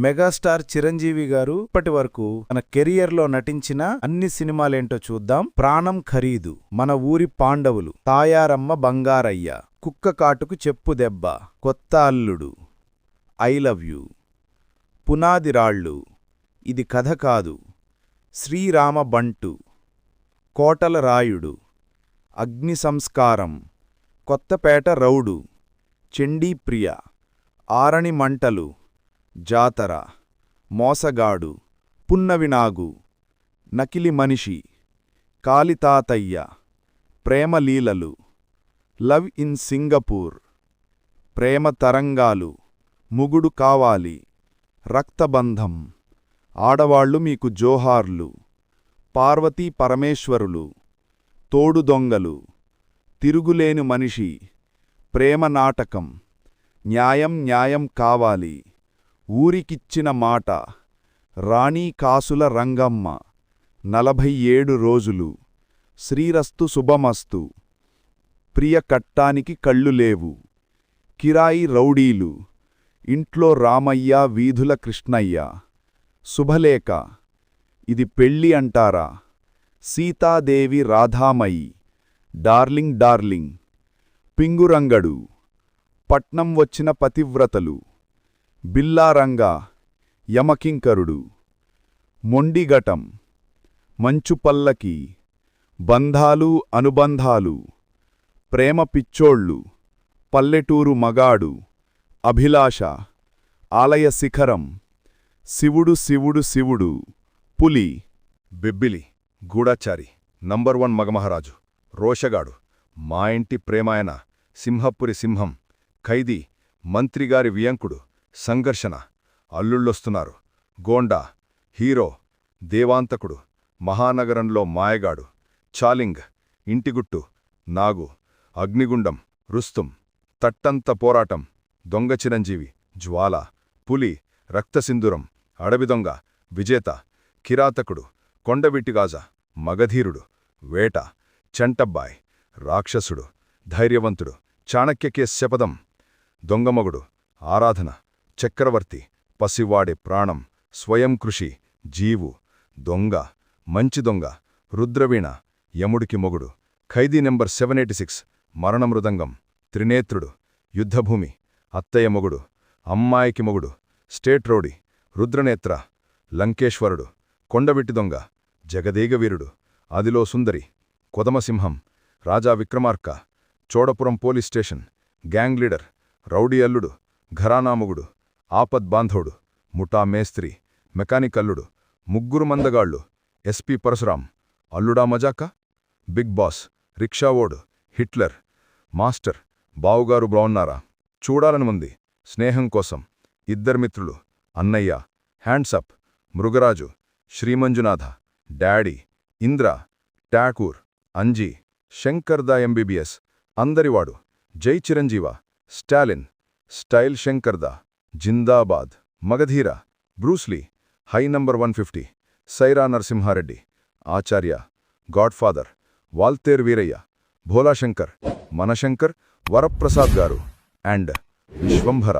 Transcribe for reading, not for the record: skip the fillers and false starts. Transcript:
Megastar Chiranjeevi గారు ఇప్పటి వరకు తన కెరియర్లో నటించిన అన్ని సినిమాలేంటో చూద్దాం. ప్రాణం ఖరీదు, మన ఊరి పాండవులు, తాయారమ్మ బంగారయ్య, కుక్క కాటుకు చెప్పు దెబ్బ, కొత్త అల్లుడు, ఐ లవ్ యూ, పునాది రాళ్ళు, ఇది కథ కాదు, శ్రీరామ బంటు, కోటల రాయుడు, అగ్ని సంస్కారం, కొత్తపేట రౌడు, చండీప్రియ, ఆరణి మంటలు, జాతర, మోసగాడు, పున్నవినాగు, నకిలి మనిషి, కాళితాతయ్య, ప్రేమలీలలు, లవ్ ఇన్ సింగపూర్, ప్రేమ తరంగాలు, ముగుడు కావాలి, రక్తబంధం, ఆడవాళ్లు మీకు జోహార్లు, పార్వతీ పరమేశ్వరులు, తోడు దొంగలు, తిరుగులేని మనిషి, ప్రేమ నాటకం, న్యాయం న్యాయం కావాలి, ఊరికిచ్చిన మాట, రాణీ కాసుల రంగమ్మ, 47 రోజులు, శ్రీరస్తు శుభమస్తు, ప్రియ కట్టానికి కళ్ళు లేవు, కిరాయి రౌడీలు, ఇంట్లో రామయ్య వీధుల కృష్ణయ్య, శుభలేఖ, ఇది పెళ్ళి అంటారా, సీతాదేవి రాధామయి, డార్లింగ్ డార్లింగ్, పింగురంగడు, పట్నం వచ్చిన పతివ్రతలు, బిల్లారంగా, యమకింకరుడు, మొండిగటం, మంచుపల్లకి, బంధాలు అనుబంధాలు, ప్రేమ పిచ్చోళ్ళు, పల్లెటూరు మగాడు, అభిలాష, ఆలయ శిఖరం, శివుడు శివుడు శివుడు, పులి, బిబ్బిలి, గూఢాచారి, నంబర్ 1 మగమహారాజు, రోషగాడు, మా ఇంటి ప్రేమాయన, సింహపురి సింహం, ఖైదీ, మంత్రిగారి వియంకుడు, సంఘర్షణ, అల్లుళ్ళొస్తున్నారు, గోండా, హీరో, దేవాంతకుడు, మహానగరంలో మాయగాడు, చాలింగ్, ఇంటిగుట్టు, నాగు, అగ్నిగుండం, రుస్తుం, తట్టంత పోరాటం, దొంగ చిరంజీవి, జ్వాల, పులి, రక్తసింధురం, అడవిదొంగ, విజేత, కిరాతకుడు, కొండవిట్టిగాజ, మగధీరుడు, వేట, చంటబ్బాయ్, రాక్షసుడు, ధైర్యవంతుడు, చాణక్యకేశ్ శపథం, దొంగమగుడు, ఆరాధన, చక్రవర్తి, పసివాడే ప్రాణం, స్వయం కృషి, జీవు, దొంగ, మంచి దొంగ, రుద్రవీణ, యముడికి మొగుడు, ఖైదీ నెంబర్ 786, మరణమృదంగం, త్రినేత్రుడు, యుద్ధభూమి, అత్తయ్య మొగుడు, అమ్మాయికి మొగుడు, state rowdy, Rudranetra, Lankeswarudu, Kondaveeti Donga, Jagadekaveerudu, Athiloka Sundari, Kodamasimham, Raja Vikramarka, Chodavaram police station, gang leader, rowdy Alludu, Gharanamogudu, ఆపద్బాంధవుడు, ముఠా మేస్త్రి, మెకానిక్ అల్లుడు, ముగ్గురు మందగాళ్లు, SP Parasuram, Alluda Majaka, big boss, Rikshavodu, Hitler, master, Bavagaru Bagunnara, Choodalanivundi, Sneham Kosam, Iddarumitrulu, Annayya, hands up, Mrugaraju, Srimanjunatha, daddy, Indra, Tagore, Anji, Shankardada MBBS, Andarivadu, Jai Chiranjeeva, Stalin, style Shankardada, Zindabad, Magadheera, Bruce Lee, హై number 150, Syeraa Narasimhareddy, Acharya, godfather, Waltair Veerayya, Bholashankar, Manashankar, Varaprasad garu, and Vishwambhara.